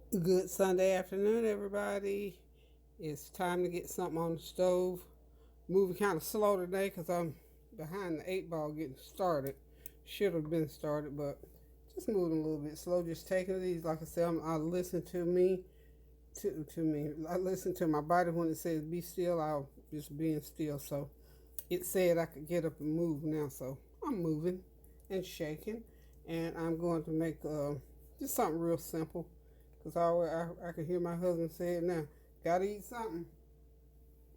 Good Sunday afternoon, everybody. It's time to get something on the stove. Moving kind of slow today because I'm behind the eight ball getting started. Should have been started, but just moving a little bit slow. Just taking these, like I said, I listen to me, to me. I listen to my body when it says be still. I'll just being still. So it said I could get up and move now, so I'm moving and shaking, and I'm going to make just something real simple because I can hear my husband say it now. Gotta eat something,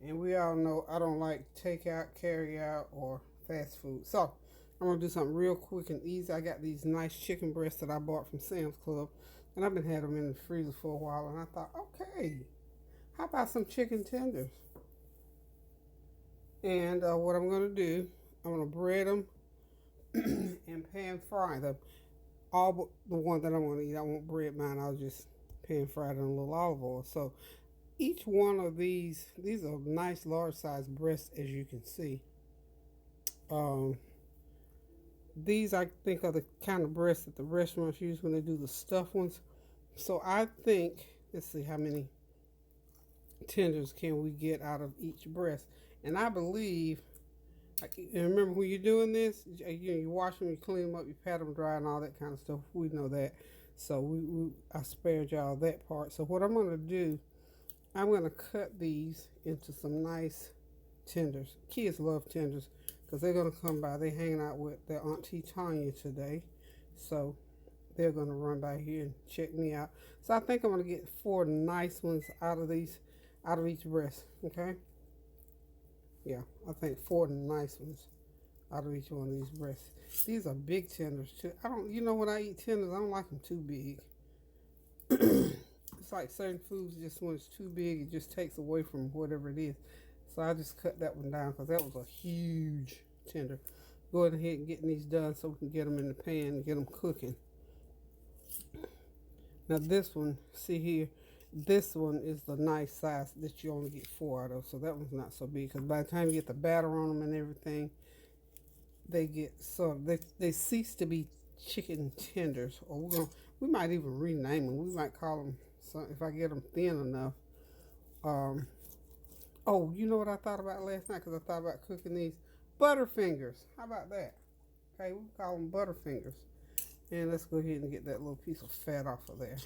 and we all know I don't like takeout, carry out, or fast food. So I'm gonna do something real quick and easy. I got these nice chicken breasts that I bought from Sam's Club, and I've been had them in the freezer for a while. And I thought, okay, how about some chicken tenders? And what I'm gonna do, I'm gonna bread them and pan fry them. All but the one that I want to eat. I won't bread mine. I'll just pan fry it in a little olive oil. So each one of these are nice large size breasts, as you can see. Um, these I think are the kind of breasts that the restaurants use when they do the stuffed ones. So I think, let's see how many tenders can we get out of each breast. And I believe, and remember when you're doing this, you wash them, you clean them up, you pat them dry, and all that kind of stuff. We know that. So I spared y'all that part. So what I'm gonna do, I'm gonna cut these into some nice tenders. Kids love tenders because they're gonna come by. They hanging out with their Auntie Tanya today, so they're gonna run by here and check me out. So I think I'm gonna get four nice ones out of these, out of each breast. Okay. Yeah, I think four nice ones out of each one of these breasts. These are big tenders too. I don't, when I eat tenders, I don't like them too big. It's like certain foods, just when it's too big, it just takes away from whatever it is. So I just cut that one down because that was a huge tender. Go ahead and getting these done so we can get them in the pan and get them cooking. Now this one, see here, this one is the nice size that you only get four out of. So that one's not so big because by the time you get the batter on them and everything, they get they cease to be chicken tenders, or we might even rename them. We might call them if I get them thin enough. Um, oh, you know what I thought about last night because I thought about cooking these butterfingers. How about that? Okay, we call them butterfingers. And let's go ahead and get that little piece of fat off of there.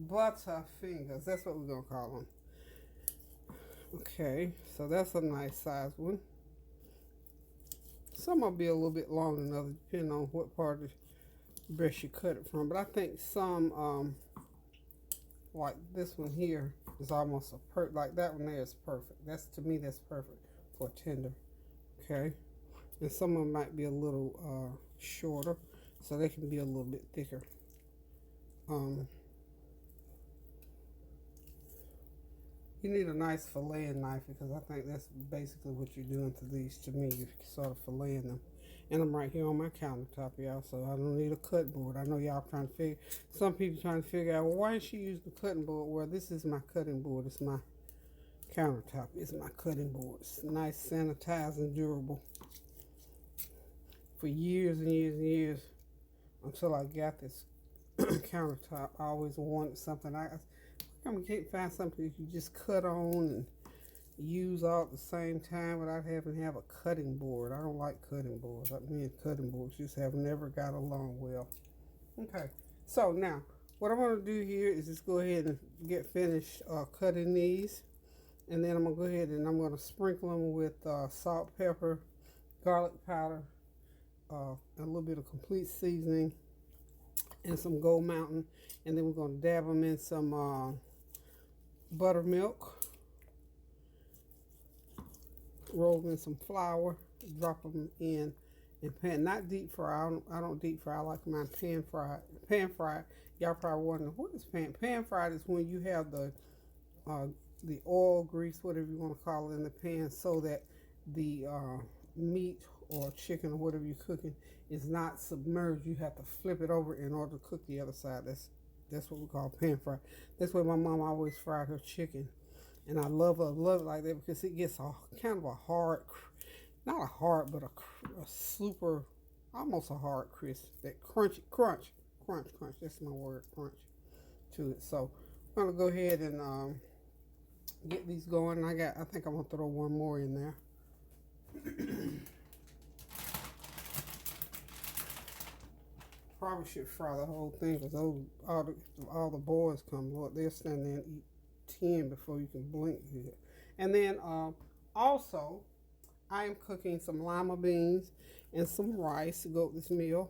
Butterfingers, that's what we're gonna call them. Okay, so that's a nice size one. Some will be a little bit longer than others, depending on what part of the breast you cut it from. But I think some, like this one here, is almost like that one there is perfect. To me, that's perfect for a tender. Okay, and some of them might be a little shorter, so they can be a little bit thicker. You need a nice filleting knife because I think that's basically what you're doing to these to me. You're sort of filleting them. And I'm right here on my countertop, y'all, so I don't need a cutting board. I know y'all trying to some people trying to figure out, well, why did she use the cutting board? Well, this is my cutting board. It's my countertop. It's my cutting board. It's nice, sanitized, and durable. For years and years and years, until I got this countertop, I always wanted something. I can't find something you can just cut on and use all at the same time without having to have a cutting board. I don't like cutting boards. Me and cutting boards just have never got along well. Okay, so now what I'm going to do here is just go ahead and get finished cutting these, and then I'm going to go ahead and I'm going to sprinkle them with salt, pepper, garlic powder, a little bit of complete seasoning, and some Gold Mountain, and then we're going to dab them in some buttermilk, roll in some flour, drop them in and pan, not deep fry. I don't deep fry. I like mine pan fried. Pan fried. Y'all probably wondering what is pan. Pan fried is when you have the oil, grease, whatever you want to call it, in the pan, so that the meat or chicken or whatever you're cooking is not submerged. You have to flip it over in order to cook the other side. That's what we call pan fry. That's why my mom always fried her chicken, and I love it like that because it gets a kind of a hard, not a hard, but a super, almost a hard crisp. That crunch. That's my word, crunch. to it. So I'm gonna go ahead and get these going. I think I'm gonna throw one more in there. Probably should fry the whole thing because all the boys come. Lord, they'll stand there and eat 10 before you can blink here. And then also, I am cooking some lima beans and some rice to go with this meal.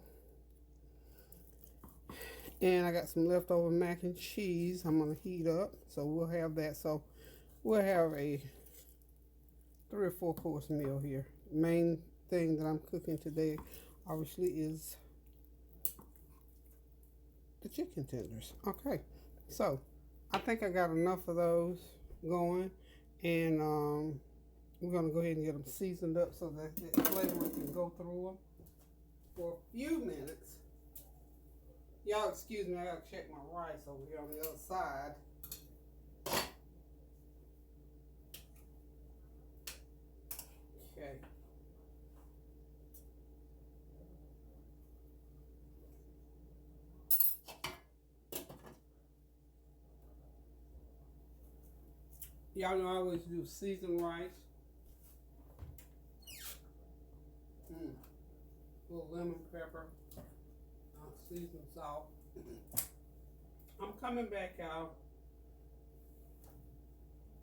And I got some leftover mac and cheese I'm going to heat up. So we'll have that. So we'll have a 3 or 4 course meal here. Main thing that I'm cooking today obviously is the chicken tenders. Okay, so I think I got enough of those going, and we're gonna go ahead and get them seasoned up so that the flavor can go through them for a few minutes. Y'all excuse me, I gotta check my rice over here on the other side. Okay. Y'all know I always do seasoned rice. A little lemon pepper, seasoned salt. I'm coming back out.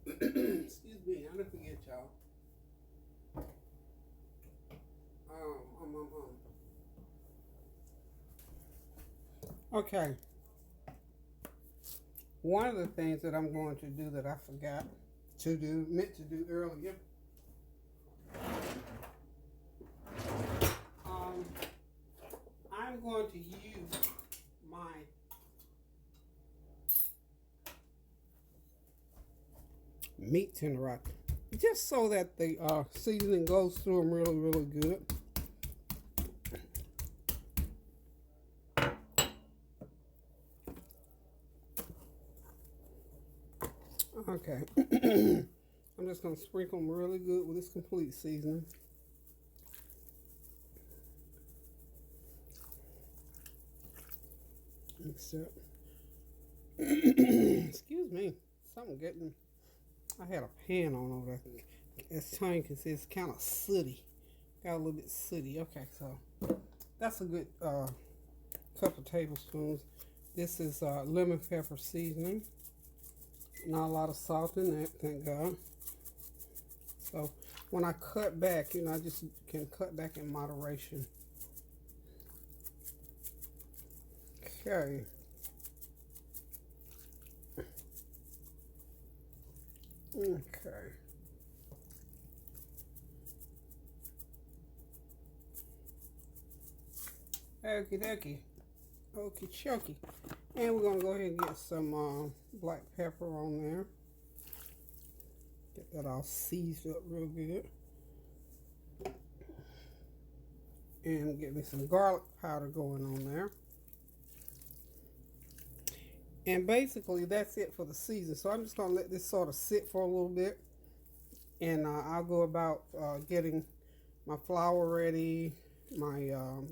Excuse me, I didn't forget y'all. Okay. One of the things that I'm going to do that I forgot to do, meant to do earlier, I'm going to use my meat tenderizer just so that the seasoning goes through them really, really good. Okay, I'm just going to sprinkle them really good with this complete seasoning. Except, excuse me, something getting, I had a pan on over there. As Tony can see, it's kind of sooty. Got a little bit sooty. Okay, so that's a good couple of tablespoons. This is lemon pepper seasoning. Not a lot of salt in that, thank God. So when I cut back, I just can cut back in moderation. Okay. Okay. Okie dokie. Okie chokie. And we're going to go ahead and get some black pepper on there. Get that all seasoned up real good. And get me some garlic powder going on there. And basically that's it for the season. So I'm just going to let this sort of sit for a little bit. And I'll go about getting my flour ready, my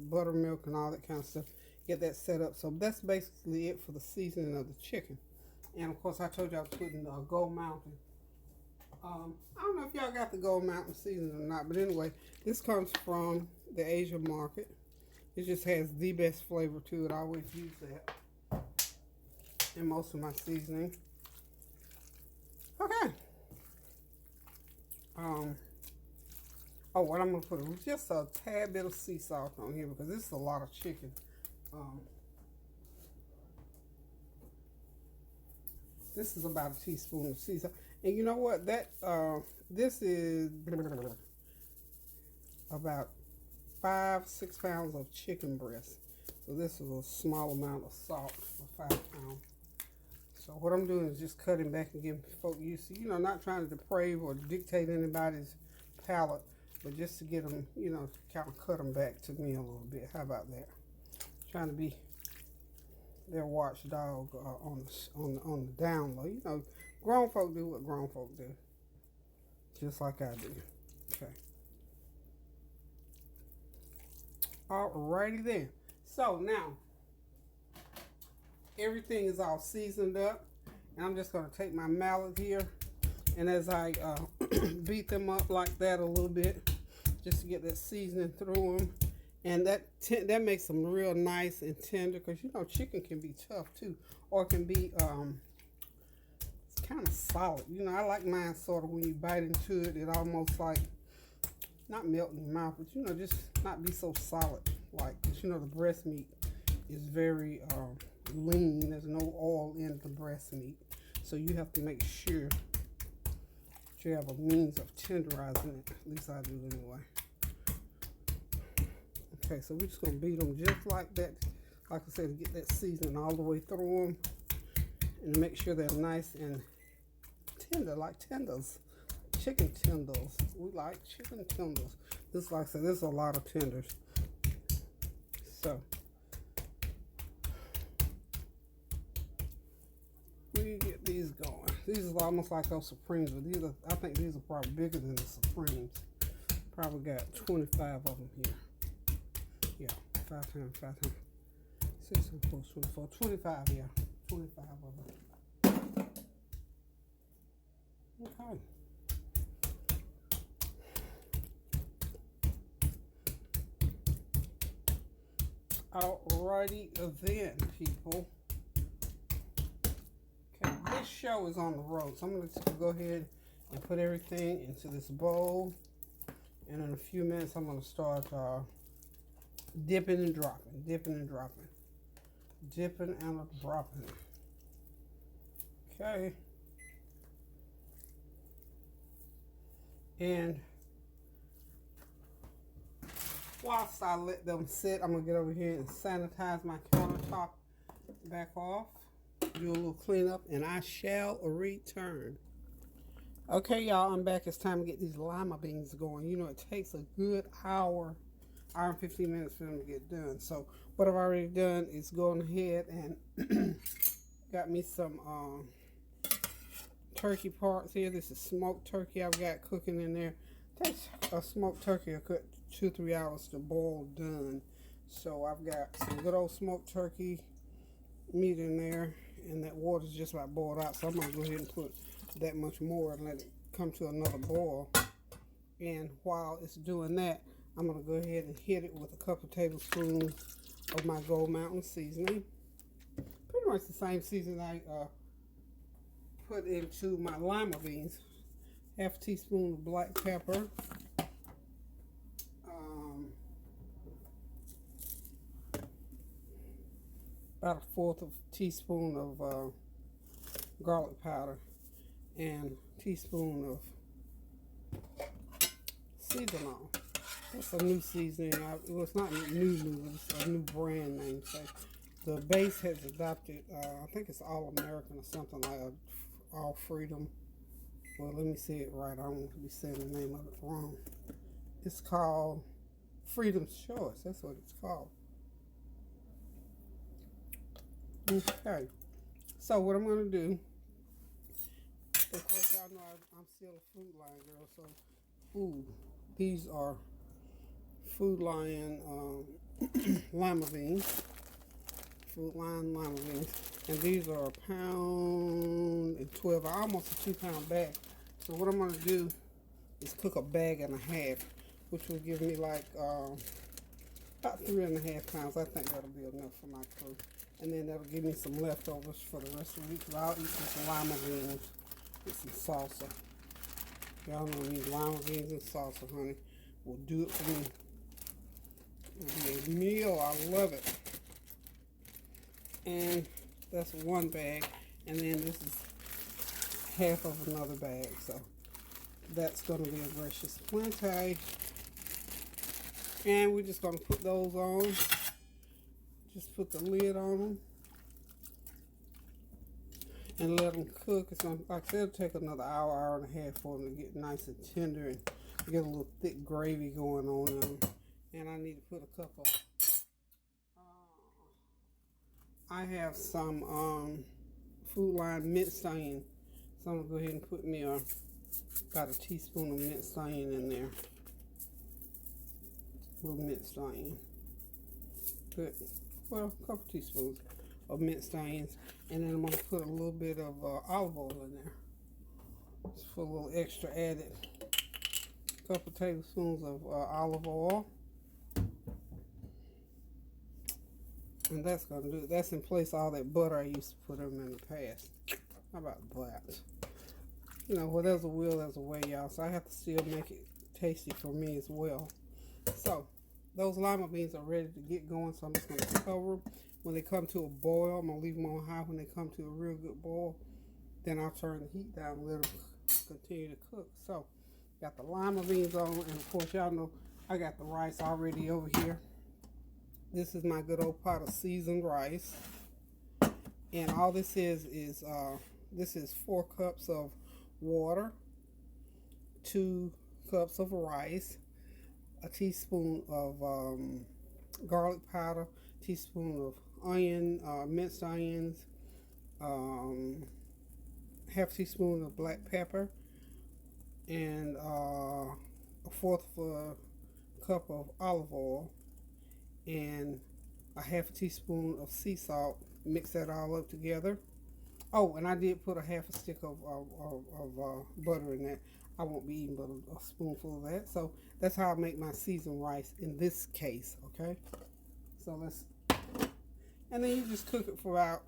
buttermilk and all that kind of stuff. Get that set up. So that's basically it for the seasoning of the chicken. And of course I told you I was putting Gold Mountain. I don't know if y'all got the Gold Mountain seasoning or not. But anyway, this comes from the Asian market. It just has the best flavor to it. I always use that in most of my seasoning. Okay. What I'm gonna put is just a tad bit of sea salt on here because this is a lot of chicken. This is about a teaspoon of sea salt, and you know what? That this is about 5-6 pounds of chicken breast. So this is a small amount of salt for 5 pounds. So what I'm doing is just cutting back and giving folk used to, not trying to deprave or dictate anybody's palate, but just to get them, kind of cut them back to me a little bit. How about that? Trying to be their watchdog on the down low. Grown folk do what grown folk do, just like I do. Okay. Alrighty then. So now everything is all seasoned up. And I'm just going to take my mallet here, and as I beat them up like that a little bit, just to get that seasoning through them. And that makes them real nice and tender, because you know chicken can be tough too, or it can be it's kind of solid. You know, I like mine sort of when you bite into it, it almost like not melt in your mouth, but you know, just not be so solid. Like, cause you know the breast meat is very lean. There's no oil in the breast meat, so you have to make sure that you have a means of tenderizing it. At least I do anyway. Okay, so we're just gonna beat them just like that, like I said, to get that seasoning all the way through them, and make sure they're nice and tender, like tenders, chicken tenders. We like chicken tenders. This, like I said, there's a lot of tenders. So we get these going. These are almost like those Supremes, but these are, I think these are probably bigger than the Supremes. Probably got 25 of them here. Yeah, 5 times 6 and 4, 24, 25, yeah, 25 of them. Okay. Alrighty then, people. Okay, this show is on the road, so I'm going to go ahead and put everything into this bowl. And in a few minutes, I'm going to start dipping and dropping, dipping and dropping, dipping and dropping. Okay. And whilst I let them sit, I'm going to get over here and sanitize my countertop back off, do a little cleanup, and I shall return. Okay, y'all, I'm back. It's time to get these lima beans going. You know, it takes a good hour and 15 minutes for them to get done. So what I've already done is going ahead and got me some turkey parts here. This is smoked turkey I've got cooking in there. It takes a smoked turkey a good 2-3 hours to boil done. So I've got some good old smoked turkey meat in there, and that water's just about boiled out. So I'm gonna go ahead and put that much more and let it come to another boil. And while it's doing that, I'm going to go ahead and hit it with a couple tablespoons of my Gold Mountain seasoning. Pretty much the same seasoning I put into my lima beans. Half a teaspoon of black pepper. About a fourth of a teaspoon of garlic powder. And a teaspoon of seasoning. It's a new seasoning. Well, it's not new, it's a new brand name. So the base has adopted, I think it's All American or something like All Freedom. Well, let me say it right. I don't want to be saying the name of it wrong. It's called Freedom's Choice. That's what it's called. Okay. So what I'm going to do, of course, y'all know I'm still a Food Lion girl, so food. These are Food Lion lima beans. Food Lion lima beans. And these are £1.12, almost a 2-pound bag. So what I'm going to do is cook a bag and a half, which will give me like about 3.5 pounds. I think that'll be enough for my crew. And then that'll give me some leftovers for the rest of the week. So I'll eat some lima beans with some salsa. Y'all know these lima beans and salsa, honey, will do it for me. It'll be a meal. I love it. And that's one bag. And then this is half of another bag. So that's going to be a gracious plenty. And we're just going to put those on. Just put the lid on them. And let them cook. It's gonna, like I said, it'll take another hour and a half for them to get nice and tender and get a little thick gravy going on them. And I need to put a couple. I have some Food Lion minced onion, so I'm gonna go ahead and put me about a teaspoon of minced onion in there. A little minced onion. Good. Well, a couple teaspoons of minced onions, and then I'm going to put a little bit of olive oil in there. Just for a little extra added. A couple tablespoons of olive oil. And that's going to do it. That's in place of all that butter I used to put in the past. How about that? You know, well, there's a will, there's a way, y'all. So I have to still make it tasty for me as well. So those lima beans are ready to get going. So I'm just going to cover them. When they come to a boil, I'm going to leave them on high. When they come to a real good boil, then I'll turn the heat down and let them continue to cook. So got the lima beans on, and of course y'all know I got the rice already over here. This is my good old pot of seasoned rice, and all this is this is 4 cups of water, 2 cups of rice, a teaspoon of garlic powder, teaspoon of onion, minced onions, half teaspoon of black pepper, and a 1/4 of a cup of olive oil, and a half a teaspoon of sea salt. Mix that all up together. Oh, and I did put a half a stick of butter in there. I won't be eating but a spoonful of that. So that's how I make my seasoned rice in this case, okay? So and then you just cook it for about,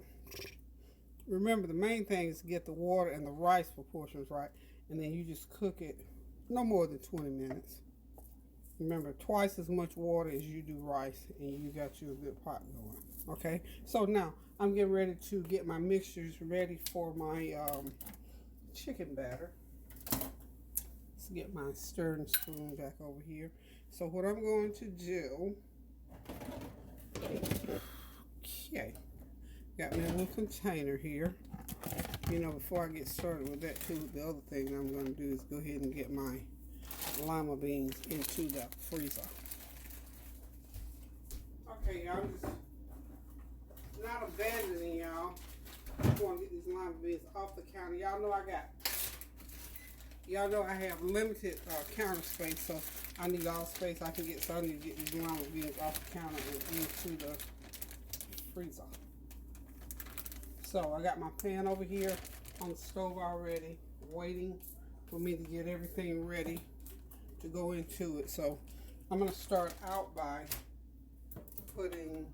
remember the main thing is to get the water and the rice proportions right. And then you just cook it no more than 20 minutes. Remember, twice as much water as you do rice, and you got you a good pot going. Okay, so now I'm getting ready to get my mixtures ready for my chicken batter. Let's get my stirring spoon back over here. So what I'm going to do, okay, got my little container here. You know, before I get started with that too, the other thing I'm going to do is go ahead and get my lima beans into the freezer. Okay, y'all, I'm just not abandoning y'all. I just want to get these lima beans off the counter. Y'all know I have limited counter space, so I need all space I can get. So I need to get these lima beans off the counter and into the freezer. So I got my pan over here on the stove already, waiting for me to get everything ready to go into it. So I'm going to start out by putting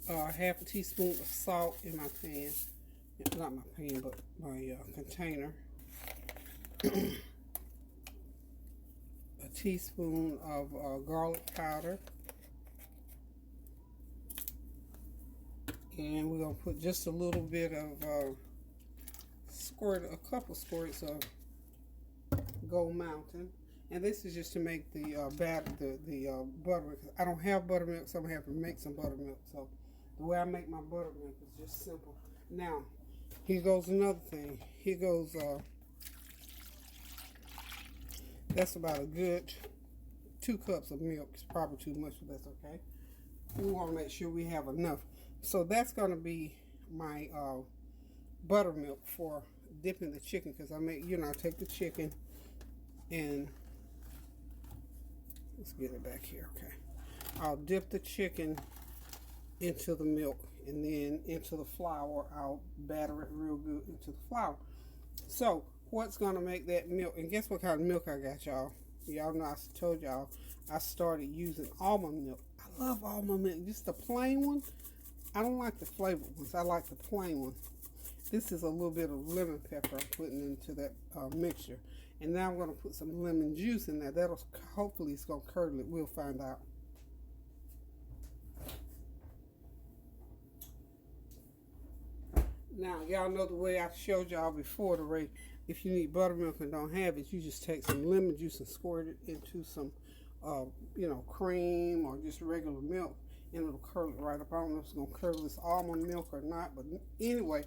half a teaspoon of salt in my pan. Not my pan, but my container. A teaspoon of garlic powder. And we're going to put just a little bit of a couple squirts of Gold Mountain. And this is just to make the buttermilk. I don't have buttermilk, so I'm going to have to make some buttermilk. So the way I make my buttermilk is just simple. Now, here goes another thing. Here goes, that's about a good 2 cups of milk. It's probably too much, but that's okay. We want to make sure we have enough. So that's going to be my buttermilk for dipping the chicken, because I take the chicken and let's get it back here. Okay, I'll dip the chicken into the milk, and then into the flour. I'll batter it real good into the flour. So what's going to make that milk, and guess what kind of milk I got, y'all? Y'all know I told y'all I started using almond milk. I love almond milk, just the plain one. I don't like the flavored ones. I like the plain one. This is a little bit of lemon pepper I'm putting into that mixture. And now I'm going to put some lemon juice in there. That'll, hopefully it's going to curdle it. We'll find out. Now, y'all know the way I showed y'all before, the way if you need buttermilk and don't have it, you just take some lemon juice and squirt it into some, cream or just regular milk, and it'll curl it right up. I don't know if it's going to curdle this almond milk or not, but anyway,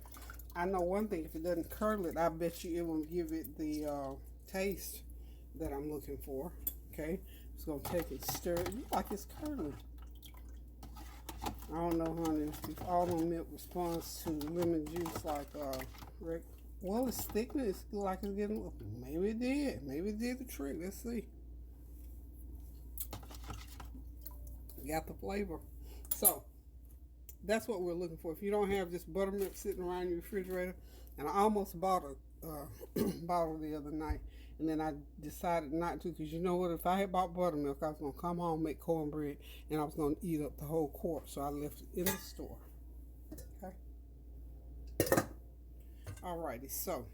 I know one thing. If it doesn't curdle it, I bet you it will give it the taste that I'm looking for. Okay, just going to take it, stir it. Like it's curdling. I don't know, honey, if almond milk responds to lemon juice like well, it's thickening. It's like it's getting, maybe it did. Maybe it did the trick. Let's see. Got the flavor. So that's what we're looking for. If you don't have just buttermilk sitting around your refrigerator, and I almost bought a bottle the other night, and then I decided not to, because you know what? If I had bought buttermilk, I was gonna come home, make cornbread, and I was gonna eat up the whole quart. So I left it in the store. Okay. Alrighty, so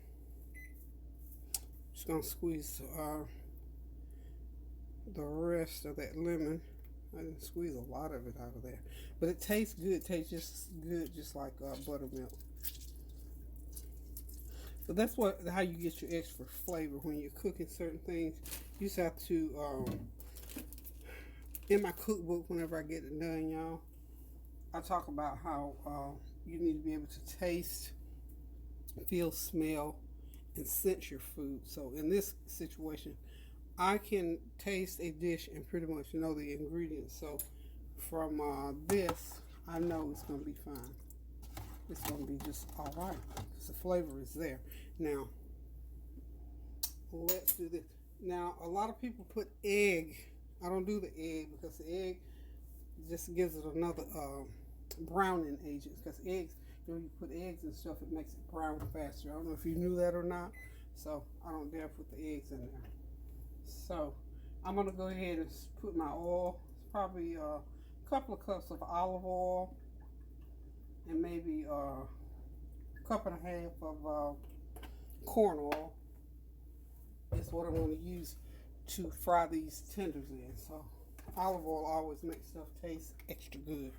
just gonna squeeze the rest of that lemon. I didn't squeeze a lot of it out of there, but it tastes good. It tastes just good, just like buttermilk. So that's how you get your extra flavor when you're cooking certain things. You just have to, in my cookbook, whenever I get it done, y'all, I talk about how you need to be able to taste, feel, smell, and sense your food. So in this situation, I can taste a dish and pretty much know the ingredients. So from this, I know it's going to be fine. It's going to be just all right because the flavor is there. Now, let's do this. Now, a lot of people put egg. I don't do the egg because the egg just gives it another browning agent. Because eggs, you put eggs and stuff, it makes it brown faster. I don't know if you knew that or not. So I don't dare put the eggs in there. So I'm going to go ahead and put my oil. It's probably a couple of cups of olive oil and maybe a cup and a half of corn oil. Is what I'm going to use to fry these tenders in. So olive oil always makes stuff taste extra good.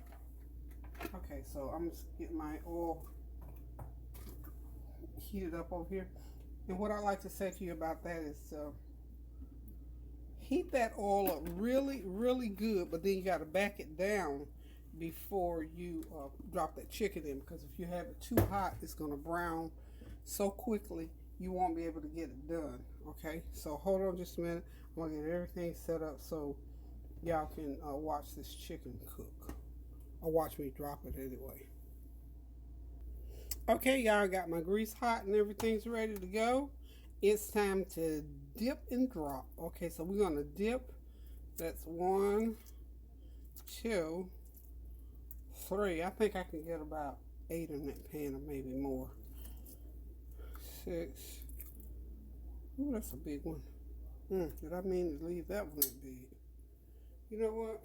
Okay, so I'm just getting my oil heated up over here. And what I like to say to you about that is heat that oil up really, really good, but then you got to back it down before you drop that chicken in, because if you have it too hot, it's going to brown so quickly you won't be able to get it done. Okay, so hold on just a minute. I'm going to get everything set up so y'all can watch this chicken cook, or watch me drop it anyway. Okay, y'all, got my grease hot and everything's ready to go. It's time to dip and drop. Okay, so we're going to dip. That's 1, 2, 3. I think I can get about 8 in that pan, or maybe more. 6. Ooh, that's a big one. Did I mean to leave that one that big? You know what?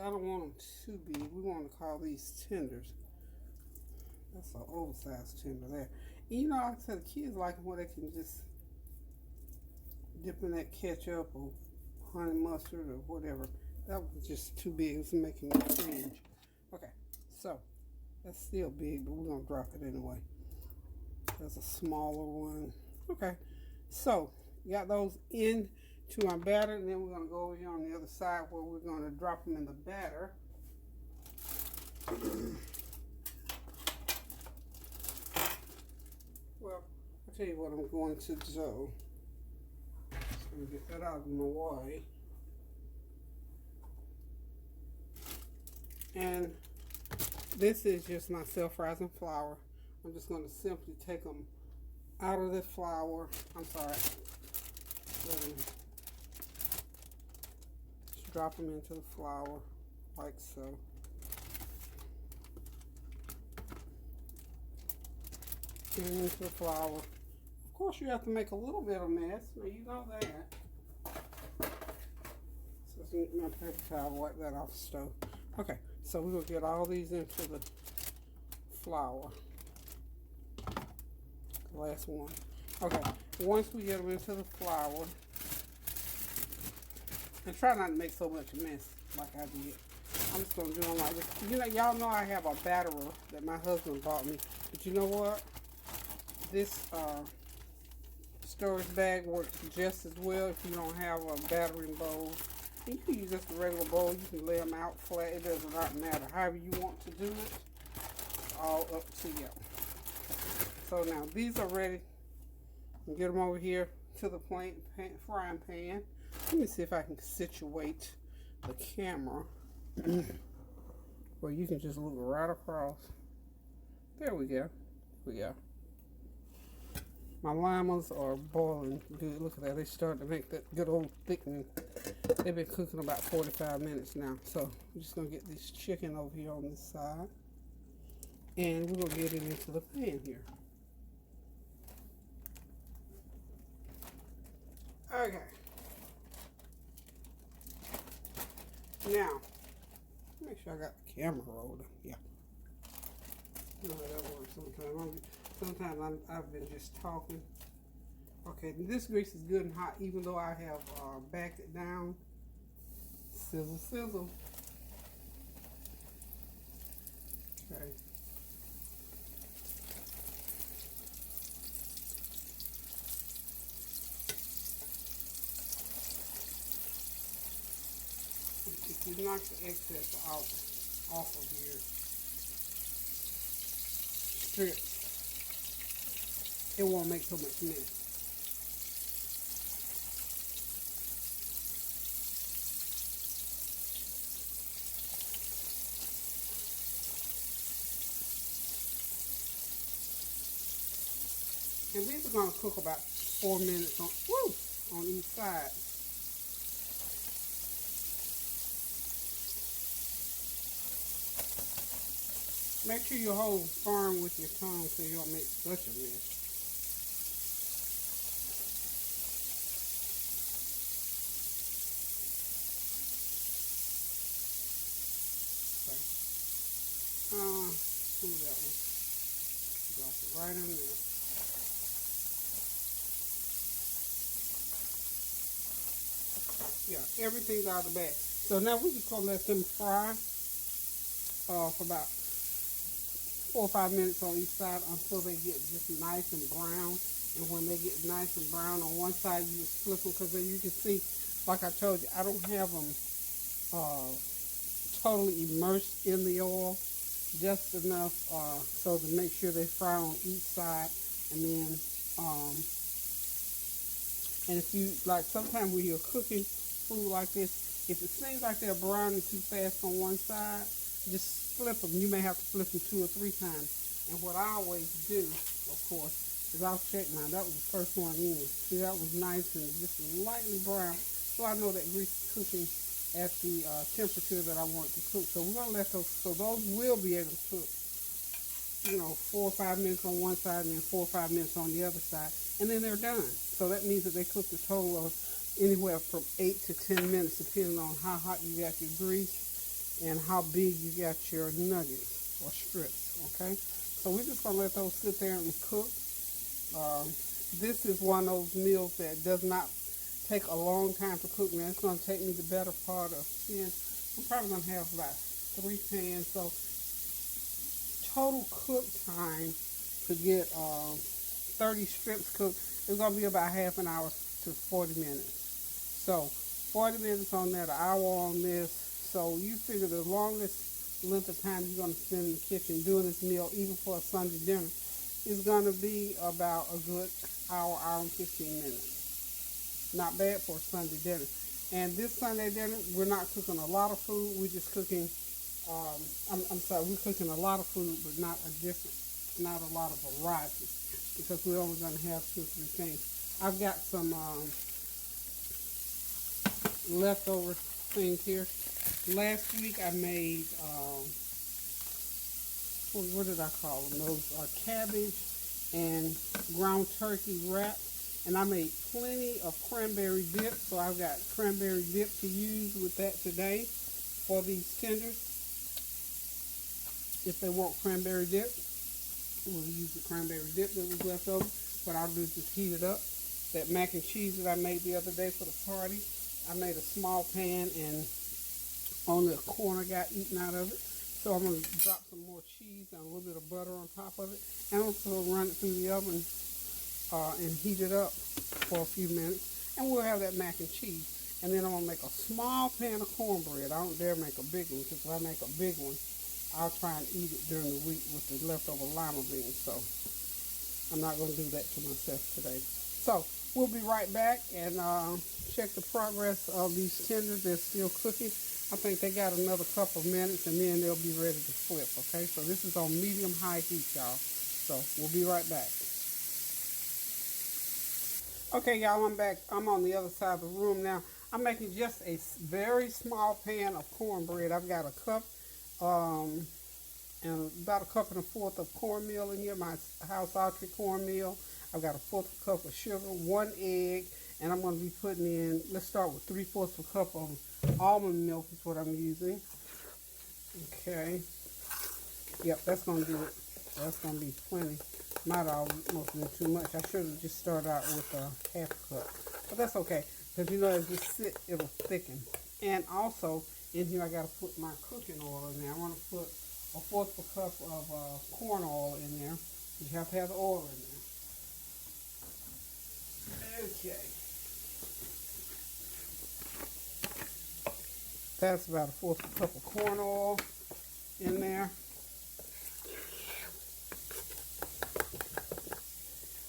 I don't want them too big. We want to call these tenders. That's an oversized tender there. And you know, like I said, the kids like them where they can just dip in that ketchup or honey mustard or whatever. That was just too big. It's making me cringe. Okay, so that's still big, but we're going to drop it anyway. That's a smaller one. Okay, so got those into our batter, and then we're going to go over here on the other side where we're going to drop them in the batter. Well, I'll tell you what I'm going to do. Just going to get that out of my way. And this is just my self-rising flour. I'm just going to simply take them out of the flour. I'm sorry. Just drop them into the flour like so. And into the flour. Of course, you have to make a little bit of mess. Now, you know that. So, my paper towel, wipe that off the stove. Okay, so we're going to get all these into the flour. The last one. Okay, once we get them into the flour, and try not to make so much mess like I did. I'm just going to do them like this. You know, y'all know I have a batterer that my husband bought me. But you know what? This storage bag works just as well if you don't have a battering bowl. You can use just a regular bowl. You can lay them out flat. It does not matter. However you want to do it, it's all up to you. So now these are ready. Get them over here to the frying pan. Let me see if I can situate the camera where you can just look right across. There we go. My limas are boiling good. Look at that. They starting to make that good old thickening. They've been cooking about 45 minutes now. So I'm just going to get this chicken over here on this side. And we're going to get it into the pan here. Okay. Now, make sure I got the camera rolled. Yeah. You know how that works sometimes. Sometimes I've been just talking. Okay, this grease is good and hot, even though I have backed it down. Sizzle, sizzle. Okay. If you knock the excess off of your strips, it won't make so much mess. And these are going to cook about 4 minutes on each side. Make sure you hold firm with your tongue so you don't make such a mess. Okay. Move that one. Drop it right in there. Yeah, everything's out of the bag. So now we just gonna let them fry for about 4 or 5 minutes on each side until they get just nice and brown. And when they get nice and brown on one side, you just flip them, because as you can see, like I told you, I don't have them totally immersed in the oil, just enough so to make sure they fry on each side. And then and if you like, sometimes when you're cooking food like this, if it seems like they're browning too fast on one side, just flip them. You may have to flip them 2 or 3 times. And what I always do, of course, is I'll check now. That was the first one in. See, that was nice and just lightly brown. So I know that grease is cooking at the temperature that I want it to cook. So we're going to let those, so those will be able to cook, 4 or 5 minutes on one side and then 4 or 5 minutes on the other side. And then they're done. So that means that they cooked a total of anywhere from 8 to 10 minutes, depending on how hot you got your grease and how big you got your nuggets or strips. Okay, so we're just gonna let those sit there and cook. This is one of those meals that does not take a long time to cook. Now it's gonna take me the better part of 10. I'm probably gonna have about 3 pans. So total cook time to get 30 strips cooked is gonna be about half an hour to 40 minutes. So 40 minutes on that, an hour on this. So you figure the longest length of time you're going to spend in the kitchen doing this meal, even for a Sunday dinner, is going to be about a good hour and 15 minutes. Not bad for a Sunday dinner. And this Sunday dinner, we're not cooking a lot of food. We're just cooking, we're cooking a lot of food, but not a lot of variety, because we're only going to have 2 or 3 things. I've got some leftover things here. Last week I made, what did I call them? Those cabbage and ground turkey wraps. And I made plenty of cranberry dip, so I've got cranberry dip to use with that today for these tenders. If they want cranberry dip, we'll use the cranberry dip that was left over. What I'll do is just heat it up. That mac and cheese that I made the other day for the party, I made a small pan and on the corner got eaten out of it. So I'm going to drop some more cheese and a little bit of butter on top of it. And also run it through the oven and heat it up for a few minutes. And we'll have that mac and cheese. And then I'm going to make a small pan of cornbread. I don't dare make a big one, because if I make a big one, I'll try and eat it during the week with the leftover lima beans. So I'm not going to do that to myself today. So we'll be right back and check the progress of these tenders. They're still cooking. I think they got another couple of minutes and then they'll be ready to flip. Okay, so this is on medium-high heat, y'all. So we'll be right back. Okay, y'all, I'm back. I'm on the other side of the room now. I'm making just a very small pan of cornbread. I've got a cup um, and about a cup and a fourth of cornmeal in here, my house archery cornmeal. I've got a fourth cup of sugar, one egg, and I'm going to be putting in, let's start with 3/4 of a cup of almond milk is what I'm using. Okay. Yep, that's going to do it. That's going to be plenty. Might almost been too much. I should have just started out with a half a cup. But that's okay. Because you know, as you sit, it'll thicken. And also, in here I got to put my cooking oil in there. I want to put a fourth of a cup of corn oil in there. You have to have the oil in there. Okay. That's about a fourth of a cup of corn oil in there.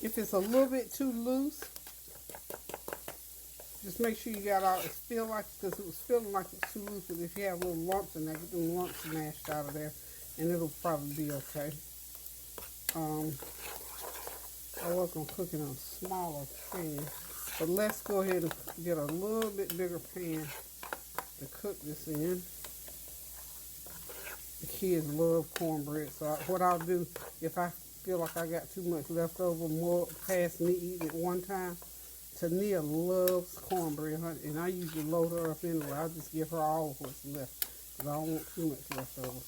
If it's a little bit too loose, just make sure you got all, it's feel like, because it was feeling like it was too loose, but if you have little lumps in there, get them lumps mashed out of there, and it'll probably be okay. I was going to cook it on a smaller pan, but let's go ahead and get a little bit bigger pan to cook this in. The kids love cornbread, so what I'll do, if I feel like I got too much left over, more past me eating it one time, Tania loves cornbread, and I usually load her up anyway. I'll just give her all of what's left, because I don't want too much left over.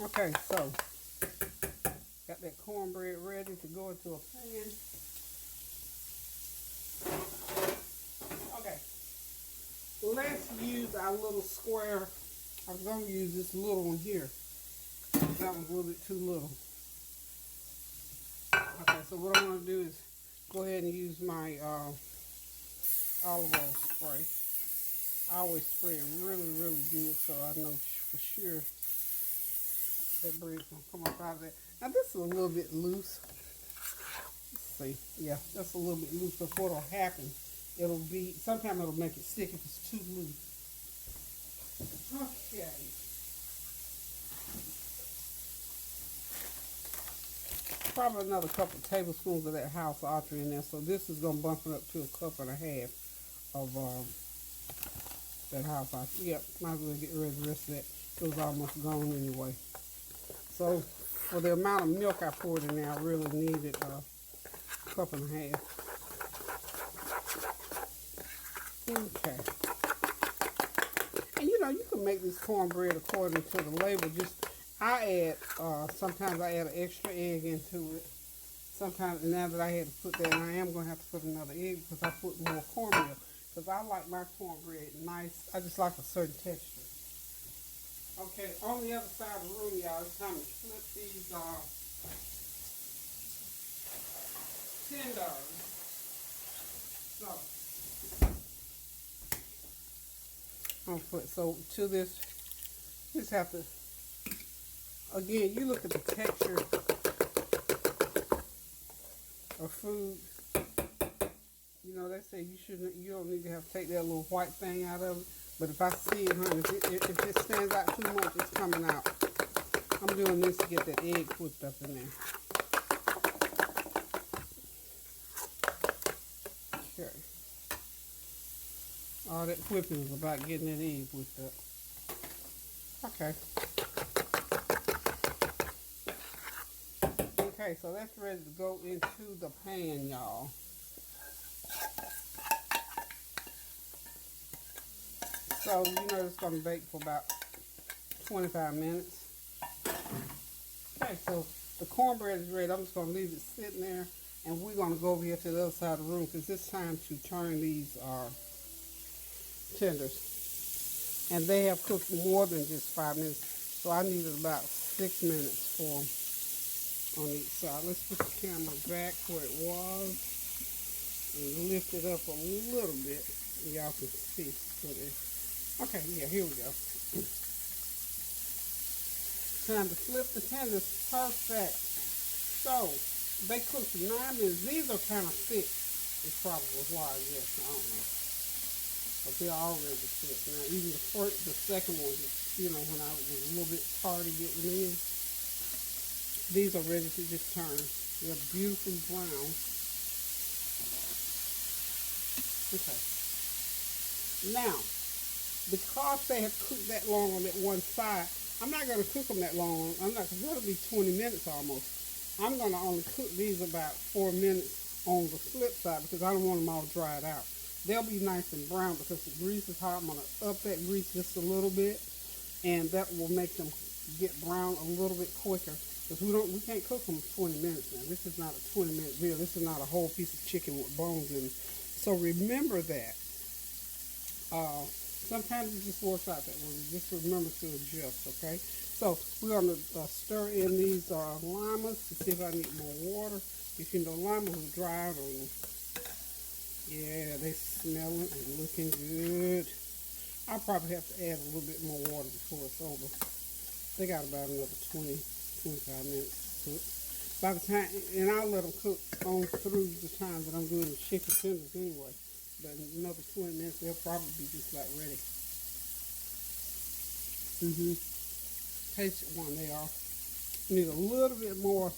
Okay, so, got that cornbread ready to go into a pan. Okay, let's use our little square. I was going to use this little one here. That one's a little bit too little. Okay, so what I'm going to do is go ahead and use my olive oil spray. I always spray it really, really good so I know for sure that bread's going to come up out of there. Now this is a little bit loose. Let's see. Yeah, that's a little bit loose, but what'll happen, it'll be, sometimes it'll make it stick if it's too loose. Okay. Probably another couple of tablespoons of that house archery in there. So this is going to bump it up to a cup and a half of that house archery. Yep, might as well get rid of the rest of that. It was almost gone anyway. So for the amount of milk I poured in there, I really needed a cup and a half. Okay. And you know, you can make this cornbread according to the label. Just I add, sometimes I add an extra egg into it. Sometimes, now that I had to put that, and I am going to have to put another egg because I put more cornmeal. Because I like my cornbread nice. I just like a certain texture. Okay, on the other side of the room, y'all, it's time to flip these tenders. So to this, you just have to, again, you look at the texture of food. You know, they say you don't need to have to take that little white thing out of it. But if I see it, honey, if it stands out too much, it's coming out. I'm doing this to get that egg whipped up in there. Okay. All that whipping is about getting that egg whipped up. Okay. Okay, so that's ready to go into the pan, y'all. So, you know, it's going to bake for about 25 minutes. Okay, so the cornbread is ready. I'm just going to leave it sitting there, and we're going to go over here to the other side of the room because it's time to turn these tenders. And they have cooked more than just 5 minutes, so I needed about 6 minutes for them on each side. Let's put the camera back where it was and lift it up a little bit. Y'all can see. Okay, yeah, here we go. Time to flip the tenders. Perfect. So, they cooked for 9 minutes. These are kind of thick. It's probably why, I guess. I don't know. But they're already thick. Now, even the second one, just, you know, when I was a little bit tardy getting in, these are ready to just turn. They're beautiful brown. Okay. Now, because they have cooked that long on that one side, I'm not going to cook them that long. I'm not, because that'll be 20 minutes almost. I'm going to only cook these about 4 minutes on the flip side because I don't want them all dried out. They'll be nice and brown because the grease is hot. I'm going to up that grease just a little bit, and that will make them get brown a little bit quicker. Because we can't cook them 20 minutes now. This is not a 20-minute meal. This is not a whole piece of chicken with bones in it. So remember that. Sometimes it just works out that way. Just remember to adjust, okay? So we're going to stir in these limas to see if I need more water. If you know, limas will dry out on you. Yeah, they smelling and looking good. I'll probably have to add a little bit more water before it's over. They got about another 20, 25 minutes to cook. By the time, and I'll let them cook on through the time that I'm doing the chicken tenders anyway. But in another 20 minutes, they'll probably be just about ready. Taste it when they are. Need a little bit more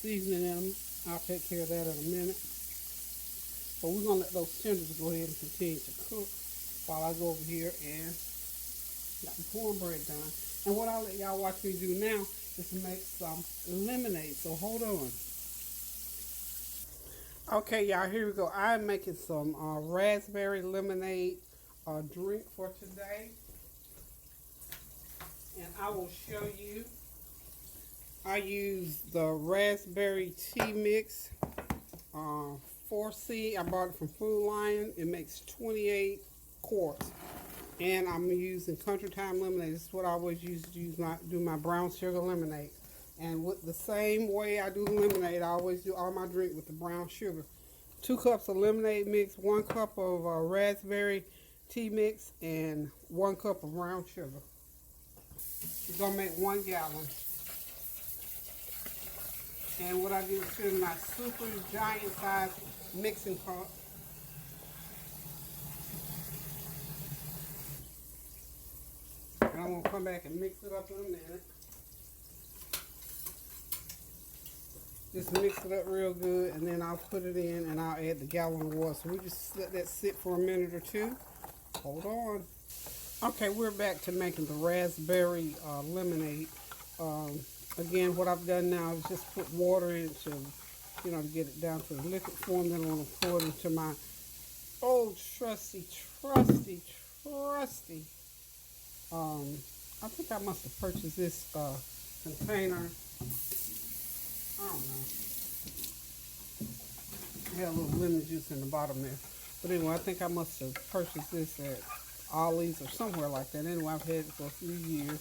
seasoning in them. I'll take care of that in a minute. But we're going to let those tenders go ahead and continue to cook while I go over here and got the cornbread done. And what I'll let y'all watch me do now is make some lemonade. So hold on. Okay, y'all, here we go. I'm making some raspberry lemonade drink for today. And I will show you. I use the raspberry tea mix, 4C. I bought it from Food Lion. It makes 28 quarts. And I'm using Country Time lemonade. This is what I always do my brown sugar lemonade. And with the same way I do the lemonade, I always do all my drink with the brown sugar. 2 cups of lemonade mix, 1 cup of raspberry tea mix, and 1 cup of brown sugar. It's gonna make 1 gallon. And what I do is put in my super giant size mixing cup. And I'm gonna come back and mix it up in a minute. Just mix it up real good, and then I'll put it in and I'll add the gallon of water. So we just let that sit for a minute or two. Hold on. Okay, we're back to making the raspberry lemonade. Again, what I've done now is just put water in to get it down to the liquid form. Then I'm going to pour it into my old trusty. I think I must have purchased this container. I don't know. It had a little lemon juice in the bottom there. But anyway, I think I must have purchased this at Ollie's or somewhere like that. Anyway, I've had it for a few years.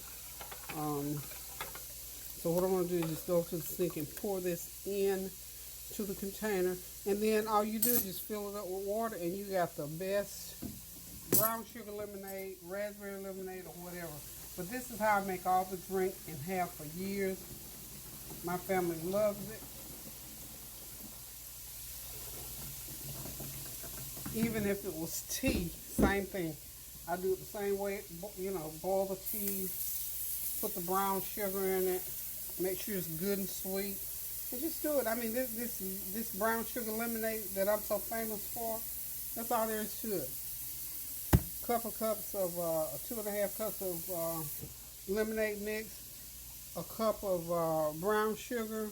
So what I'm going to do is just go to the sink and pour this in to the container. And then all you do is just fill it up with water, and you got the best brown sugar lemonade, raspberry lemonade, or whatever. But this is how I make all the drink and have for years. My family loves it. Even if it was tea, same thing. I do it the same way, boil the tea, put the brown sugar in it, make sure it's good and sweet, and just do it. I mean, this brown sugar lemonade that I'm so famous for, that's all there is to it. Couple cups of, 2.5 cups of lemonade mix, a cup of brown sugar.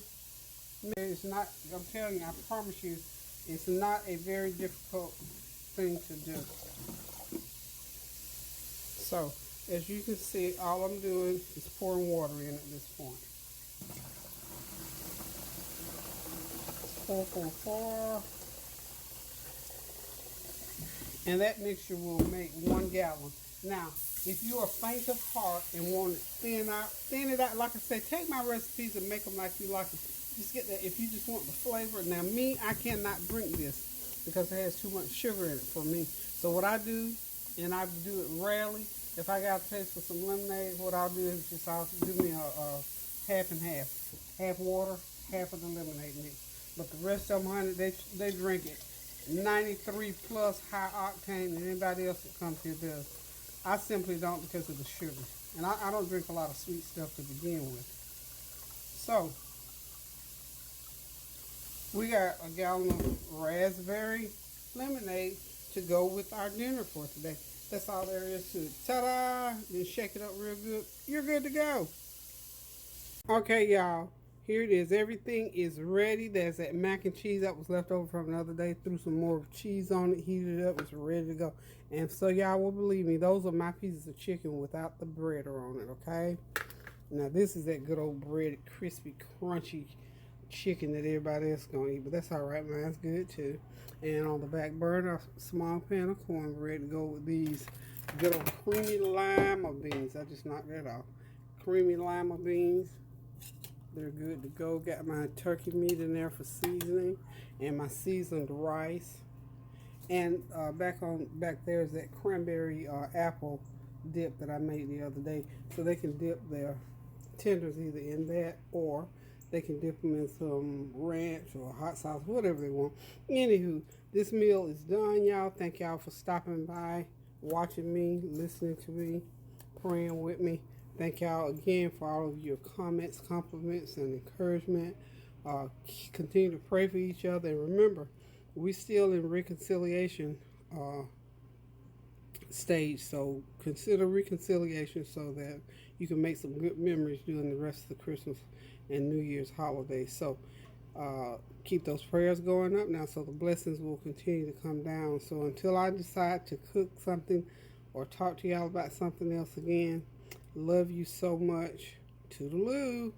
It's not, I'm telling you, I promise you, it's not a very difficult thing to do. So, as you can see, all I'm doing is pouring water in at this point. Pour. And that mixture will make 1 gallon. Now, if you are faint of heart and want it thin it out, like I say, take my recipes and make them like you like them. Just get that if you just want the flavor. Now, me, I cannot drink this because it has too much sugar in it for me. So what I do, and I do it rarely, if I got a taste for some lemonade, what I'll do is I'll do me a half and half. Half water, half of the lemonade mix. But the rest of them, honey, they drink it 93 plus high octane, and anybody else that comes here does. I simply don't because of the sugar. And I don't drink a lot of sweet stuff to begin with. So, we got a gallon of raspberry lemonade to go with our dinner for today. That's all there is to it. Ta-da! Then shake it up real good. You're good to go. Okay, y'all. Here it is. Everything is ready. There's that mac and cheese that was left over from another day. Threw some more cheese on it, heated it up. It's ready to go. And so y'all will believe me, those are my pieces of chicken without the bread on it, okay? Now this is that good old breaded, crispy, crunchy chicken that everybody else gonna eat, but that's all right. Mine's good too. And on the back burner, a small pan of cornbread to go with these good old creamy lima beans. I just knocked that off. Creamy lima beans. They're good to go. Got my turkey meat in there for seasoning, and my seasoned rice. And back there is that cranberry apple dip that I made the other day. So they can dip their tenders either in that, or they can dip them in some ranch or hot sauce, whatever they want. Anywho, this meal is done, y'all. Thank y'all for stopping by, watching me, listening to me, praying with me. Thank y'all again for all of your comments, compliments, and encouragement. Continue to pray for each other. And remember, we still in reconciliation stage, so consider reconciliation so that you can make some good memories during the rest of the Christmas and New Year's holidays. So keep those prayers going up now, so the blessings will continue to come down. So until I decide to cook something or talk to y'all about something else again, love you so much. Toodaloo.